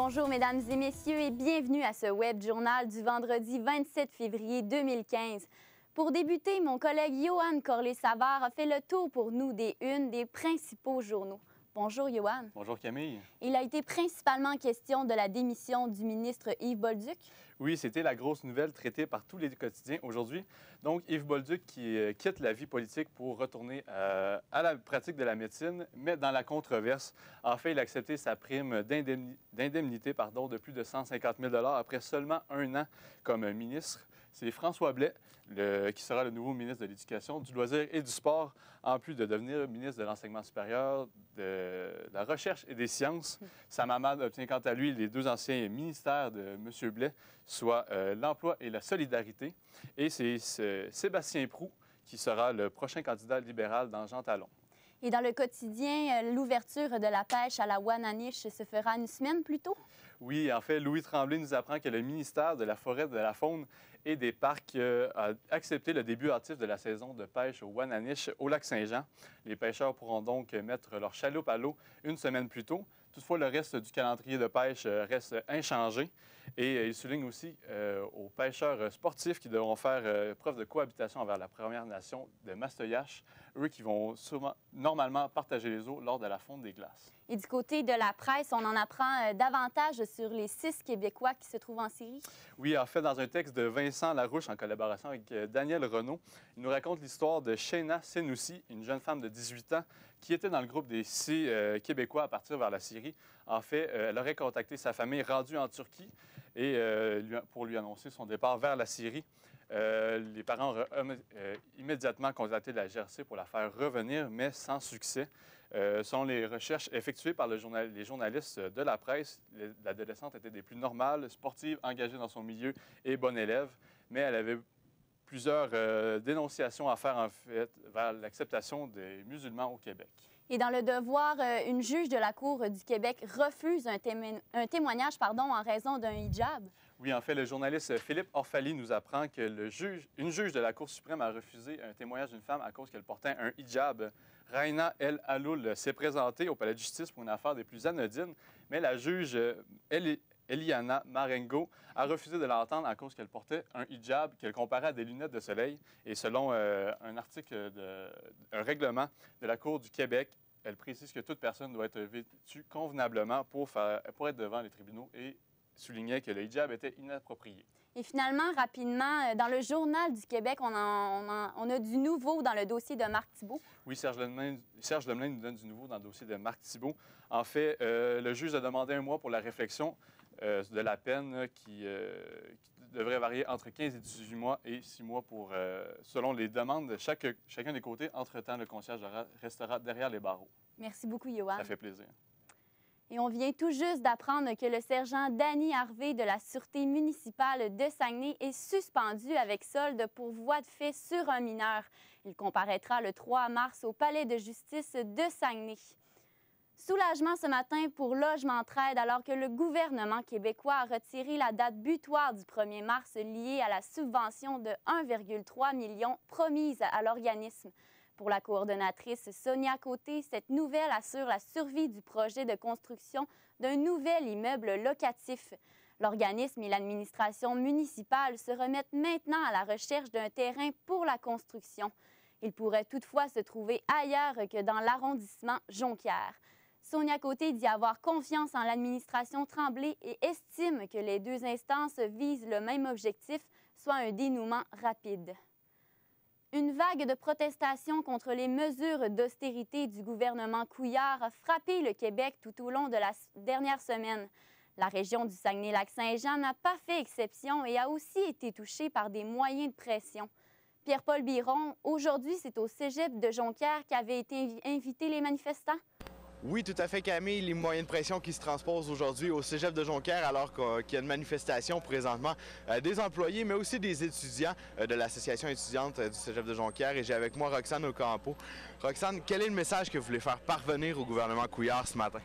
Bonjour mesdames et messieurs et bienvenue à ce web journal du vendredi 27 février 2015. Pour débuter, mon collègue Johan Corlé-Savard a fait le tour pour nous des unes des principaux journaux. Bonjour Johan. Bonjour Camille. Il a été principalement question de la démission du ministre Yves Bolduc. Oui, c'était la grosse nouvelle traitée par tous les quotidiens aujourd'hui. Donc, Yves Bolduc qui quitte la vie politique pour retourner à la pratique de la médecine, mais dans la controverse. En fait, il a accepté sa prime d'indemnité de plus de 150 000 après seulement un an comme ministre. C'est François Blais qui sera le nouveau ministre de l'Éducation, du loisir et du sport, en plus de devenir ministre de l'Enseignement supérieur, de la Recherche et des Sciences. Sam Hamad obtient quant à lui les deux anciens ministères de M. Blais, soit l'Emploi et la Solidarité. Et c'est Sébastien Proulx qui sera le prochain candidat libéral dans Jean Talon. Et dans le quotidien, l'ouverture de la pêche à la Wananiche se fera une semaine plus tôt? Oui, en fait, Louis Tremblay nous apprend que le ministère de la Forêt, de la Faune et des Parcs a accepté le début hâtif de la saison de pêche au Wananiche, au lac Saint-Jean. Les pêcheurs pourront donc mettre leur chaloupe à l'eau une semaine plus tôt. Toutefois, le reste du calendrier de pêche reste inchangé. Et il souligne aussi aux pêcheurs sportifs qui devront faire preuve de cohabitation envers la Première Nation de Mastoyache, eux qui vont normalement partager les eaux lors de la fonte des glaces. Et du côté de la presse, on en apprend davantage sur les 6 Québécois qui se trouvent en Syrie. Oui, en fait, dans un texte de Vincent Larouche en collaboration avec Daniel Renaud, il nous raconte l'histoire de Shena Senoussi, une jeune femme de 18 ans qui était dans le groupe des 6 Québécois à partir vers la Syrie. En fait, elle aurait contacté sa famille rendue en Turquie et pour lui annoncer son départ vers la Syrie. Les parents ont immédiatement contacté la GRC pour la faire revenir, mais sans succès. Selon les recherches effectuées par les journalistes de la presse, l'adolescente était des plus normales, sportive, engagée dans son milieu et bonne élève, mais elle avait plusieurs dénonciations à faire en fait vers l'acceptation des musulmans au Québec. Et dans le devoir, une juge de la Cour du Québec refuse un témoignage en raison d'un hijab. Oui, en fait, le journaliste Philippe Orfali nous apprend que une juge de la Cour suprême a refusé un témoignage d'une femme à cause qu'elle portait un hijab. Raina El Aloul s'est présentée au palais de justice pour une affaire des plus anodines, mais la juge Eliana Marengo a refusé de l'entendre à cause qu'elle portait un hijab qu'elle comparait à des lunettes de soleil. Et selon un article, un règlement de la Cour du Québec, elle précise que toute personne doit être vêtue convenablement pour être devant les tribunaux et soulignait que le hijab était inapproprié. Et finalement, rapidement, dans le Journal du Québec, on a du nouveau dans le dossier de Marc Thibault. Oui, Serge Lemelin nous donne du nouveau dans le dossier de Marc Thibault. En fait, le juge a demandé 1 mois pour la réflexion de la peine qui devrait varier entre 15 et 18 mois et 6 mois selon les demandes de chacun des côtés. Entre-temps, le concierge restera derrière les barreaux. Merci beaucoup, Johan. Ça fait plaisir. Et on vient tout juste d'apprendre que le sergent Danny Harvey de la Sûreté municipale de Saguenay est suspendu avec solde pour voie de fait sur un mineur. Il comparaîtra le 3 mars au palais de justice de Saguenay. Soulagement ce matin pour Logement Trade alors que le gouvernement québécois a retiré la date butoir du 1er mars liée à la subvention de 1,3 million promise à l'organisme. Pour la coordonnatrice Sonia Côté, cette nouvelle assure la survie du projet de construction d'un nouvel immeuble locatif. L'organisme et l'administration municipale se remettent maintenant à la recherche d'un terrain pour la construction. Il pourrait toutefois se trouver ailleurs que dans l'arrondissement Jonquière. Sonia Côté dit avoir confiance en l'administration Tremblay et estime que les deux instances visent le même objectif, soit un dénouement rapide. Une vague de protestations contre les mesures d'austérité du gouvernement Couillard a frappé le Québec tout au long de la dernière semaine. La région du Saguenay-Lac-Saint-Jean n'a pas fait exception et a aussi été touchée par des moyens de pression. Pierre-Paul Biron, aujourd'hui, c'est au cégep de Jonquière qu'avaient été invités les manifestants. Oui, tout à fait, Camille. Les moyens de pression qui se transposent aujourd'hui au cégep de Jonquière alors qu'il y a une manifestation présentement des employés, mais aussi des étudiants de l'association étudiante du cégep de Jonquière. Et j'ai avec moi Roxane Ocampo. Roxane, quel est le message que vous voulez faire parvenir au gouvernement Couillard ce matin?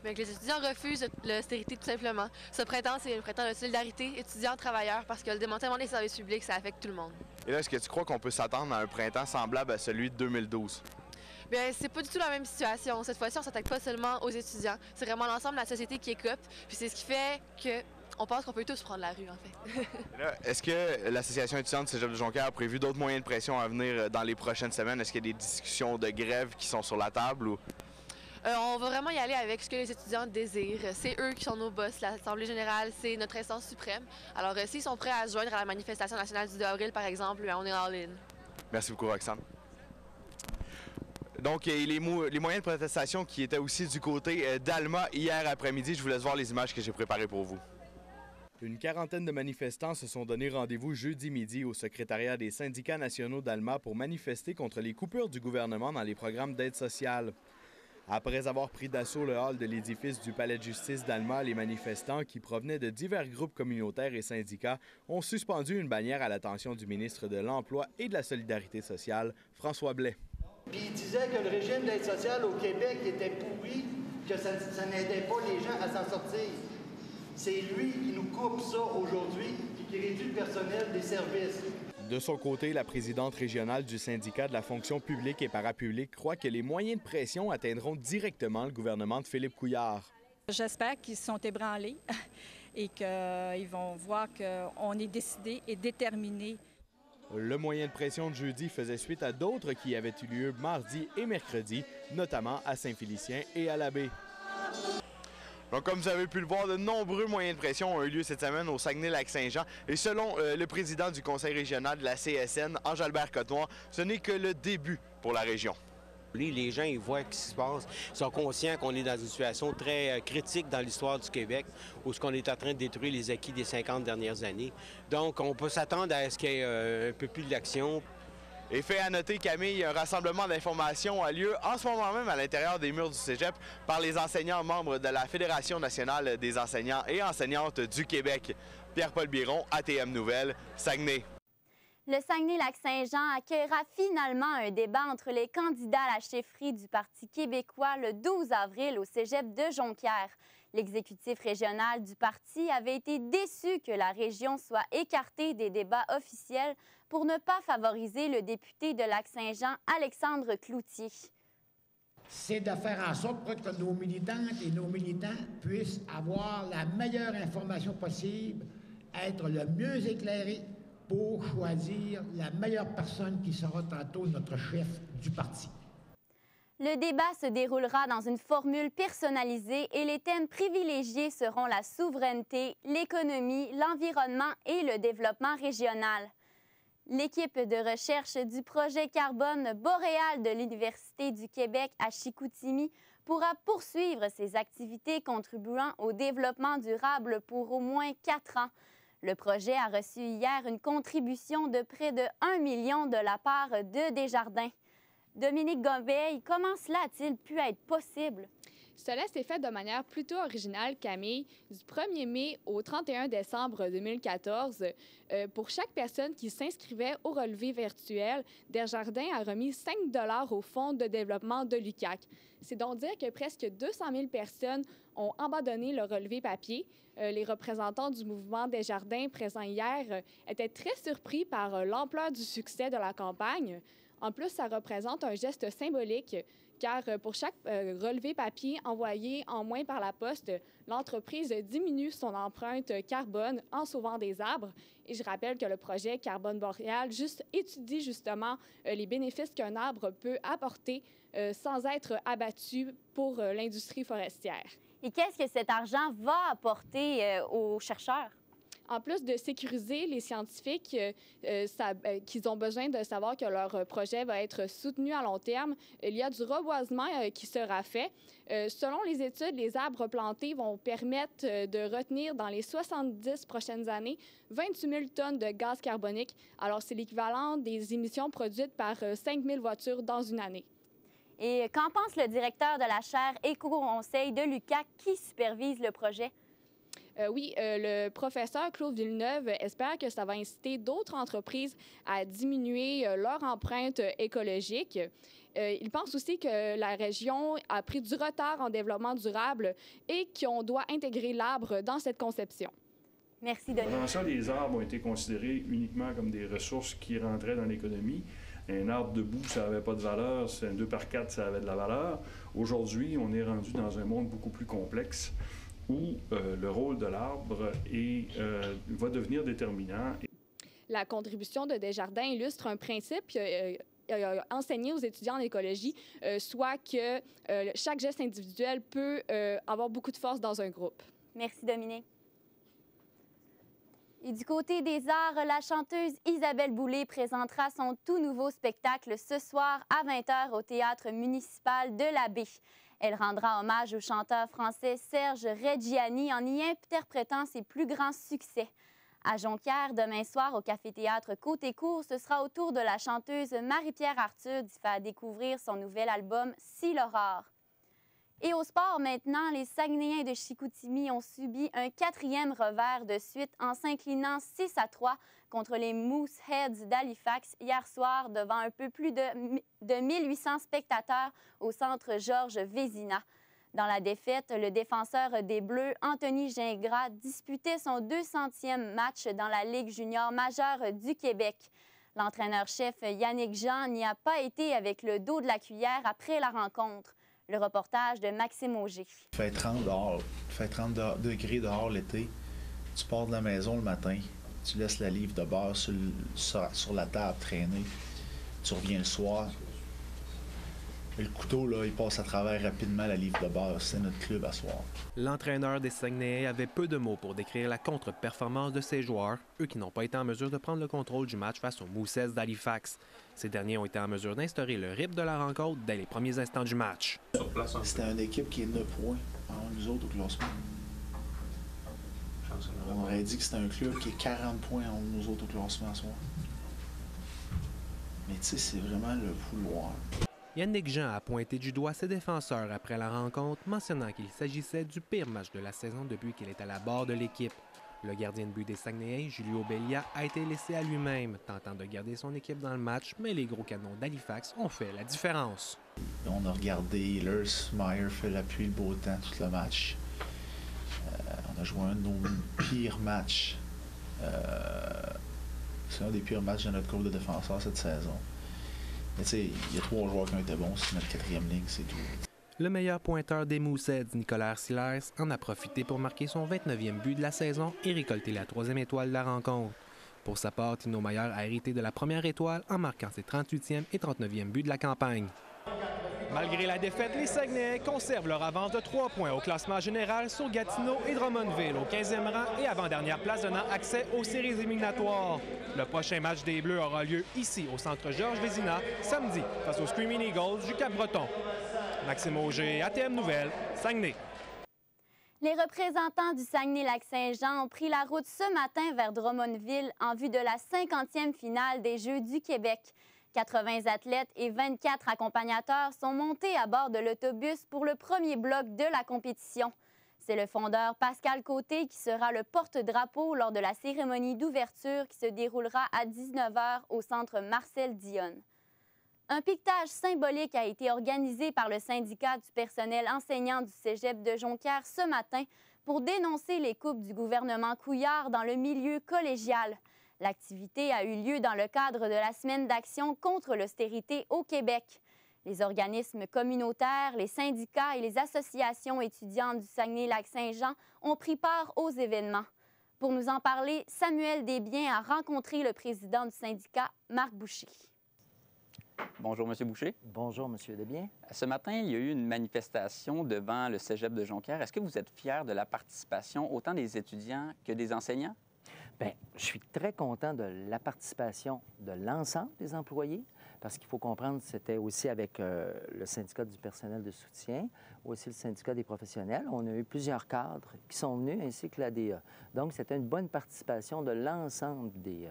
Bien, que les étudiants refusent l'austérité tout simplement. Ce printemps, c'est un printemps de solidarité étudiants-travailleurs parce que le démantèlement des services publics, ça affecte tout le monde. Et là, est-ce que tu crois qu'on peut s'attendre à un printemps semblable à celui de 2012? Bien, c'est pas du tout la même situation. Cette fois-ci, on s'attaque pas seulement aux étudiants. C'est vraiment l'ensemble de la société qui écope. Puis c'est ce qui fait qu'on pense qu'on peut tous prendre la rue, en fait. Est-ce que l'Association étudiante du Cégep de Jonquière a prévu d'autres moyens de pression à venir dans les prochaines semaines? Est-ce qu'il y a des discussions de grève qui sont sur la table? Ou... On va vraiment y aller avec ce que les étudiants désirent. C'est eux qui sont nos boss. L'Assemblée générale, c'est notre instance suprême. Alors, s'ils sont prêts à se joindre à la manifestation nationale du 2 avril, par exemple, on est all-in. Merci beaucoup, Roxane. Donc, les moyens de protestation qui étaient aussi du côté d'Alma hier après-midi. Je vous laisse voir les images que j'ai préparées pour vous. Une quarantaine de manifestants se sont donné rendez-vous jeudi midi au secrétariat des syndicats nationaux d'Alma pour manifester contre les coupures du gouvernement dans les programmes d'aide sociale. Après avoir pris d'assaut le hall de l'édifice du palais de justice d'Alma, les manifestants, qui provenaient de divers groupes communautaires et syndicats, ont suspendu une bannière à l'attention du ministre de l'Emploi et de la Solidarité sociale, François Blais. Puis il disait que le régime d'aide sociale au Québec était pourri, que ça n'aidait pas les gens à s'en sortir. C'est lui qui nous coupe ça aujourd'hui et qui réduit le personnel des services. De son côté, la présidente régionale du syndicat de la fonction publique et parapublique croit que les moyens de pression atteindront directement le gouvernement de Philippe Couillard. J'espère qu'ils se sont ébranlés et qu'ils vont voir qu'on est décidé et déterminé. Le moyen de pression de jeudi faisait suite à d'autres qui avaient eu lieu mardi et mercredi, notamment à Saint-Félicien et à l'Abbé. Donc, comme vous avez pu le voir, de nombreux moyens de pression ont eu lieu cette semaine au Saguenay-Lac-Saint-Jean. Et selon le président du conseil régional de la CSN, Ange-Albert Cotenoir, ce n'est que le début pour la région. Les gens, ils voient ce qui se passe, ils sont conscients qu'on est dans une situation très critique dans l'histoire du Québec, où on est en train de détruire les acquis des 50 dernières années. Donc, on peut s'attendre à ce qu'il y ait un peu plus d'action. Et fait à noter, Camille, un rassemblement d'informations a lieu en ce moment même à l'intérieur des murs du Cégep par les enseignants membres de la Fédération nationale des enseignants et enseignantes du Québec. Pierre-Paul Biron, ATM Nouvelles, Saguenay. Le Saguenay-Lac-Saint-Jean accueillera finalement un débat entre les candidats à la chefferie du Parti québécois le 12 avril au Cégep de Jonquière. L'exécutif régional du parti avait été déçu que la région soit écartée des débats officiels pour ne pas favoriser le député de Lac-Saint-Jean, Alexandre Cloutier. C'est de faire en sorte pour que nos militantes et nos militants puissent avoir la meilleure information possible, être le mieux éclairés pour choisir la meilleure personne qui sera tantôt notre chef du parti. Le débat se déroulera dans une formule personnalisée et les thèmes privilégiés seront la souveraineté, l'économie, l'environnement et le développement régional. L'équipe de recherche du projet Carbone Boréal de l'Université du Québec à Chicoutimi pourra poursuivre ses activités contribuant au développement durable pour au moins 4 ans. Le projet a reçu hier une contribution de près de 1 million de la part de Desjardins. Dominique Gombeil, comment cela a-t-il pu être possible? Cela s'est fait de manière plutôt originale, Camille. Du 1er mai au 31 décembre 2014, pour chaque personne qui s'inscrivait au relevé virtuel, Desjardins a remis 5 $ au Fonds de développement de l'UQAC. C'est donc dire que presque 200 000 personnes ont abandonné le relevé papier. Les représentants du mouvement Desjardins présents hier étaient très surpris par l'ampleur du succès de la campagne. En plus, ça représente un geste symbolique, car pour chaque relevé papier envoyé en moins par la poste, l'entreprise diminue son empreinte carbone en sauvant des arbres. Et je rappelle que le projet Carbone Boréal étudie justement les bénéfices qu'un arbre peut apporter sans être abattu pour l'industrie forestière. Et qu'est-ce que cet argent va apporter aux chercheurs? En plus de sécuriser les scientifiques qu'ils ont besoin de savoir que leur projet va être soutenu à long terme, il y a du reboisement qui sera fait. Selon les études, les arbres plantés vont permettre de retenir dans les 70 prochaines années 28 000 tonnes de gaz carbonique. Alors, c'est l'équivalent des émissions produites par 5 000 voitures dans une année. Et qu'en pense le directeur de la chaire Éco-Conseil de l'UQAC qui supervise le projet? Le professeur Claude Villeneuve espère que ça va inciter d'autres entreprises à diminuer leur empreinte écologique. Il pense aussi que la région a pris du retard en développement durable et qu'on doit intégrer l'arbre dans cette conception. Merci, Denis. Pendant ça, les arbres ont été considérés uniquement comme des ressources qui rentraient dans l'économie, Un arbre debout, ça n'avait pas de valeur. C'est un 2x4, ça avait de la valeur. Aujourd'hui, on est rendu dans un monde beaucoup plus complexe où le rôle de l'arbre va devenir déterminant. La contribution de Desjardins illustre un principe enseigné aux étudiants en écologie, soit que chaque geste individuel peut avoir beaucoup de force dans un groupe. Merci, Dominique. Et du côté des arts, la chanteuse Isabelle Boulay présentera son tout nouveau spectacle ce soir à 20h au Théâtre municipal de la Baie. Elle rendra hommage au chanteur français Serge Reggiani en y interprétant ses plus grands succès. À Jonquière, demain soir, au Café-Théâtre Côté-Court, ce sera au tour de la chanteuse Marie-Pierre Arthur d'y faire découvrir son nouvel album « Si l'aurore ». Et au sport maintenant, les Saguenayens de Chicoutimi ont subi un 4e revers de suite en s'inclinant 6-3 contre les Mooseheads d'Halifax hier soir devant un peu plus de 1800 spectateurs au centre Georges Vézina. Dans la défaite, le défenseur des Bleus, Anthony Gingras, disputait son 200e match dans la Ligue junior majeure du Québec. L'entraîneur-chef Yannick Jean n'y a pas été avec le dos de la cuillère après la rencontre. Le reportage de Maxime Auger. Il fait 30 dehors. Il fait 30 degrés dehors l'été. Tu pars de la maison le matin. Tu laisses la livre de beurre sur la table traîner. Tu reviens le soir. Et le couteau, là, il passe à travers rapidement la livre de beurre. C'est notre club à soir. L'entraîneur des Saguenayens avait peu de mots pour décrire la contre-performance de ses joueurs, eux qui n'ont pas été en mesure de prendre le contrôle du match face aux Mooseheads d'Halifax. Ces derniers ont été en mesure d'instaurer le rythme de la rencontre dès les premiers instants du match. C'était une équipe qui est 9 points avant nous autres au classement. On aurait dit que c'était un club qui est 40 points avant nous autres au classement à soir. Mais tu sais, c'est vraiment le vouloir. Yannick Jean a pointé du doigt ses défenseurs après la rencontre, mentionnant qu'il s'agissait du pire match de la saison depuis qu'il est à la barre de l'équipe. Le gardien de but des Saguenayens, Julio Bellia, a été laissé à lui-même, tentant de garder son équipe dans le match, mais les gros canons d'Halifax ont fait la différence. On a regardé Ehlers, Meyer fait la pluie, le beau temps tout le match. On a joué un de nos pires matchs. C'est un des pires matchs de notre groupe de défenseurs cette saison. Mais tu sais, il y a 3 joueurs qui ont été bons, c'est notre 4e ligne, c'est tout. Le meilleur pointeur des Mooseheads, Nicolas Sillers, en a profité pour marquer son 29e but de la saison et récolter la 3e étoile de la rencontre. Pour sa part, Tino Meyer a hérité de la première étoile en marquant ses 38e et 39e buts de la campagne. Malgré la défaite, les Saguenayens conservent leur avance de 3 points au classement général sur Gatineau et Drummondville au 15e rang et avant-dernière place donnant accès aux séries éliminatoires. Le prochain match des Bleus aura lieu ici au centre Georges Vézina samedi face aux Screaming Eagles du Cap-Breton. Maxime Auger, ATM Nouvelles, Saguenay. Les représentants du Saguenay-Lac-Saint-Jean ont pris la route ce matin vers Drummondville en vue de la 50e finale des Jeux du Québec. 80 athlètes et 24 accompagnateurs sont montés à bord de l'autobus pour le premier bloc de la compétition. C'est le fondeur Pascal Côté qui sera le porte-drapeau lors de la cérémonie d'ouverture qui se déroulera à 19h au centre Marcel Dionne. Un piquetage symbolique a été organisé par le syndicat du personnel enseignant du cégep de Jonquière ce matin pour dénoncer les coupes du gouvernement Couillard dans le milieu collégial. L'activité a eu lieu dans le cadre de la semaine d'action contre l'austérité au Québec. Les organismes communautaires, les syndicats et les associations étudiantes du Saguenay-Lac-Saint-Jean ont pris part aux événements. Pour nous en parler, Samuel Desbiens a rencontré le président du syndicat, Marc Boucher. Bonjour, M. Boucher. Bonjour, M. Desbiens. Ce matin, il y a eu une manifestation devant le cégep de Jonquière. Est-ce que vous êtes fier de la participation autant des étudiants que des enseignants? Bien, je suis très content de la participation de l'ensemble des employés, parce qu'il faut comprendre que c'était aussi avec le syndicat du personnel de soutien, aussi le syndicat des professionnels. On a eu plusieurs cadres qui sont venus, ainsi que l'ADA. Donc, c'était une bonne participation de l'ensemble des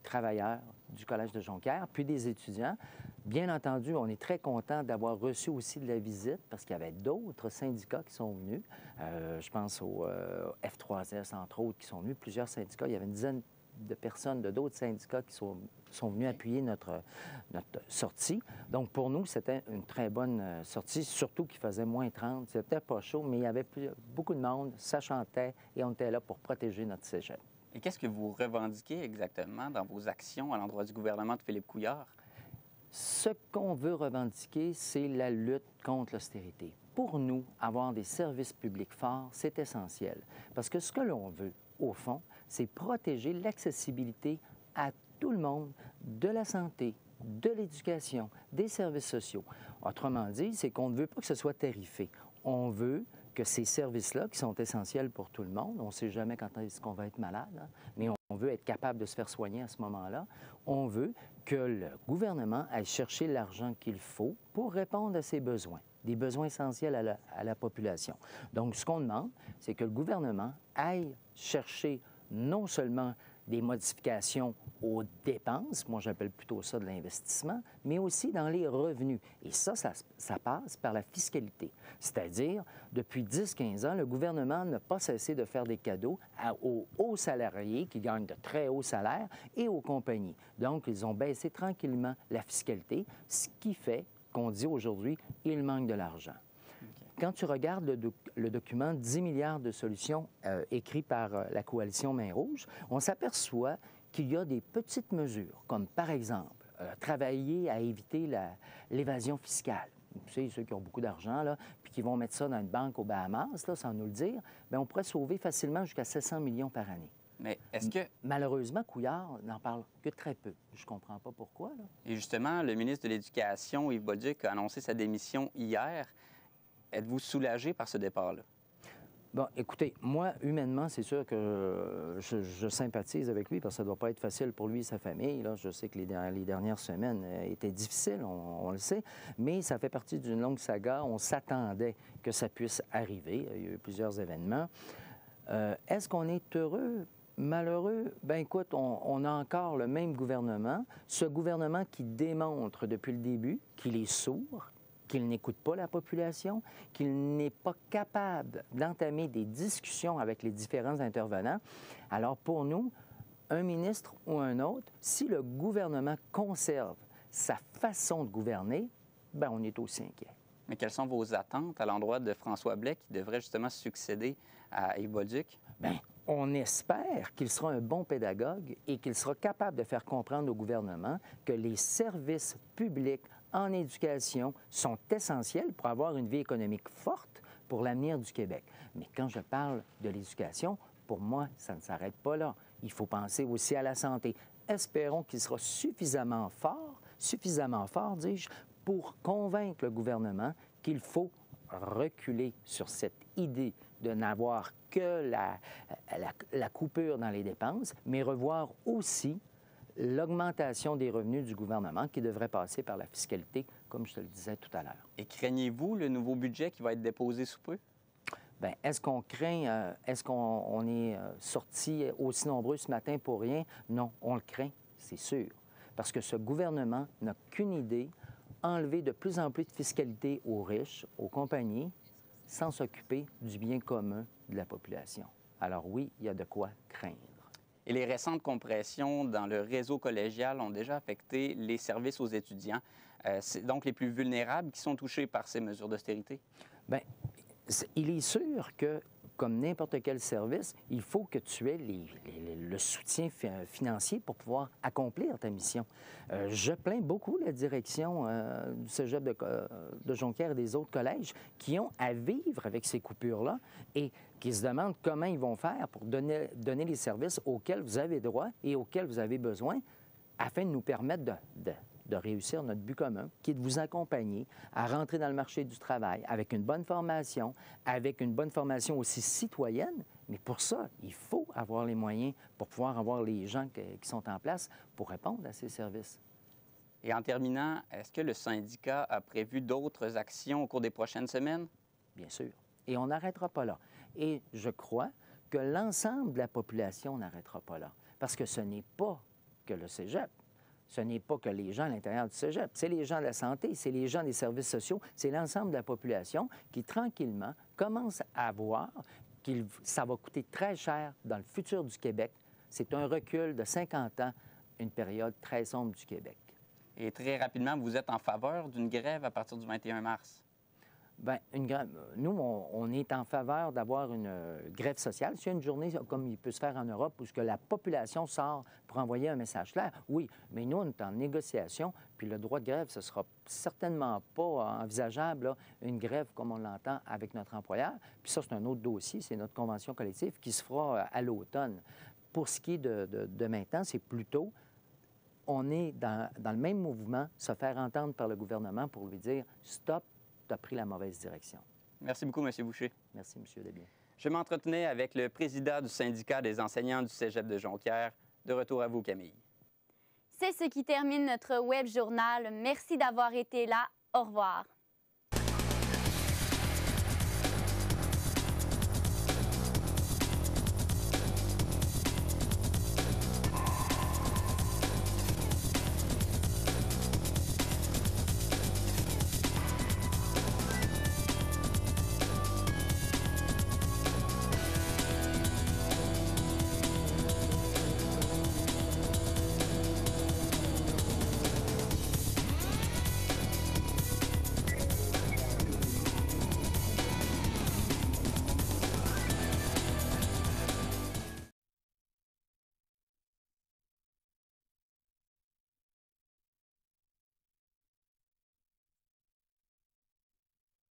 travailleurs du Collège de Jonquière, puis des étudiants. Bien entendu, on est très content d'avoir reçu aussi de la visite parce qu'il y avait d'autres syndicats qui sont venus. Je pense au F3S, entre autres, qui sont venus, plusieurs syndicats. Il y avait une dizaine de personnes de d'autres syndicats qui sont venus appuyer notre sortie. Donc, pour nous, c'était une très bonne sortie, surtout qu'il faisait moins 30. C'était pas chaud, mais il y avait beaucoup de monde, ça chantait et on était là pour protéger notre cégep. Et qu'est-ce que vous revendiquez exactement dans vos actions à l'endroit du gouvernement de Philippe Couillard? Ce qu'on veut revendiquer, c'est la lutte contre l'austérité. Pour nous, avoir des services publics forts, c'est essentiel. Parce que ce que l'on veut, au fond, c'est protéger l'accessibilité à tout le monde de la santé, de l'éducation, des services sociaux. Autrement dit, c'est qu'on ne veut pas que ce soit tarifé. On veut que ces services-là, qui sont essentiels pour tout le monde, on ne sait jamais quand est-ce qu'on va être malade, hein, mais on veut être capable de se faire soigner à ce moment-là. On veut que le gouvernement aille chercher l'argent qu'il faut pour répondre à ses besoins, des besoins essentiels à la population. Donc, ce qu'on demande, c'est que le gouvernement aille chercher non seulement des modifications aux dépenses, moi j'appelle plutôt ça de l'investissement, mais aussi dans les revenus. Et ça passe par la fiscalité. C'est-à-dire, depuis 10-15 ans, le gouvernement n'a pas cessé de faire des cadeaux aux hauts salariés qui gagnent de très hauts salaires et aux compagnies. Donc, ils ont baissé tranquillement la fiscalité, ce qui fait qu'on dit aujourd'hui, il manque de l'argent. Quand tu regardes le document 10 milliards de solutions écrit par la coalition Main Rouge, on s'aperçoit qu'il y a des petites mesures, comme par exemple travailler à éviter l'évasion fiscale. Tu sais, ceux qui ont beaucoup d'argent, là, puis qui vont mettre ça dans une banque aux Bahamas, là, sans nous le dire, bien, on pourrait sauver facilement jusqu'à 700 millions par année. Mais est-ce que... Malheureusement, Couillard n'en parle que très peu. Je ne comprends pas pourquoi. Là. Et justement, le ministre de l'Éducation, Yves Bolduc, a annoncé sa démission hier. Êtes-vous soulagé par ce départ-là? Bon, écoutez, moi, humainement, c'est sûr que je sympathise avec lui parce que ça ne doit pas être facile pour lui et sa famille. Là. Je sais que les dernières semaines étaient difficiles, on le sait, mais ça fait partie d'une longue saga. On s'attendait que ça puisse arriver. Il y a eu plusieurs événements. Est-ce qu'on est heureux? Malheureux? Bien, écoute, on a encore le même gouvernement. Ce gouvernement qui démontre depuis le début qu'il est sourd, qu'il n'écoute pas la population, qu'il n'est pas capable d'entamer des discussions avec les différents intervenants. Alors pour nous, un ministre ou un autre, si le gouvernement conserve sa façon de gouverner, bien, on est aussi inquiet. Mais quelles sont vos attentes à l'endroit de François Blais qui devrait justement succéder à Yves Bolduc? Bien, on espère qu'il sera un bon pédagogue et qu'il sera capable de faire comprendre au gouvernement que les services publics en éducation sont essentiels pour avoir une vie économique forte pour l'avenir du Québec. Mais quand je parle de l'éducation, pour moi, ça ne s'arrête pas là. Il faut penser aussi à la santé. Espérons qu'il sera suffisamment fort, dis-je, pour convaincre le gouvernement qu'il faut reculer sur cette idée de n'avoir que la coupure dans les dépenses, mais revoir aussi l'augmentation des revenus du gouvernement qui devrait passer par la fiscalité, comme je te le disais tout à l'heure. Et craignez-vous le nouveau budget qui va être déposé sous peu? Bien, est-ce qu'on craint, est-ce qu'on est sortis aussi nombreux ce matin pour rien? Non, on le craint, c'est sûr. Parce que ce gouvernement n'a qu'une idée, enlever de plus en plus de fiscalité aux riches, aux compagnies, sans s'occuper du bien commun de la population. Alors oui, il y a de quoi craindre. Et les récentes compressions dans le réseau collégial ont déjà affecté les services aux étudiants. C'est donc les plus vulnérables qui sont touchés par ces mesures d'austérité? Bien, il est sûr que, comme n'importe quel service, il faut que tu aies le soutien financier pour pouvoir accomplir ta mission. Je plains beaucoup la direction du Cégep de Jonquière et des autres collèges qui ont à vivre avec ces coupures-là et qui se demandent comment ils vont faire pour donner les services auxquels vous avez droit et auxquels vous avez besoin afin de nous permettre de réussir notre but commun, qui est de vous accompagner à rentrer dans le marché du travail avec une bonne formation aussi citoyenne. Mais pour ça, il faut avoir les moyens pour pouvoir avoir les gens qui sont en place pour répondre à ces services. Et en terminant, est-ce que le syndicat a prévu d'autres actions au cours des prochaines semaines? Bien sûr. Et on n'arrêtera pas là. Et je crois que l'ensemble de la population n'arrêtera pas là. Parce que ce n'est pas que le cégep. Ce n'est pas que les gens à l'intérieur du cégep, c'est les gens de la santé, c'est les gens des services sociaux, c'est l'ensemble de la population qui, tranquillement, commence à voir que ça va coûter très cher dans le futur du Québec. C'est un recul de 50 ans, une période très sombre du Québec. Et très rapidement, vous êtes en faveur d'une grève à partir du 21 mars? Bien, nous, on est en faveur d'avoir une grève sociale. S'il y a une journée comme il peut se faire en Europe où la population sort pour envoyer un message clair, oui, mais nous, on est en négociation, puis le droit de grève, ce ne sera certainement pas envisageable, là, une grève comme on l'entend avec notre employeur. Puis ça, c'est un autre dossier, c'est notre convention collective qui se fera à l'automne. Pour ce qui est de maintenant, c'est plutôt, on est dans le même mouvement, se faire entendre par le gouvernement pour lui dire « Stop, tu as pris la mauvaise direction. » Merci beaucoup, M. Boucher. Merci, M. Desbiens. Je m'entretenais avec le président du syndicat des enseignants du Cégep de Jonquière. De retour à vous, Camille. C'est ce qui termine notre web journal. Merci d'avoir été là. Au revoir.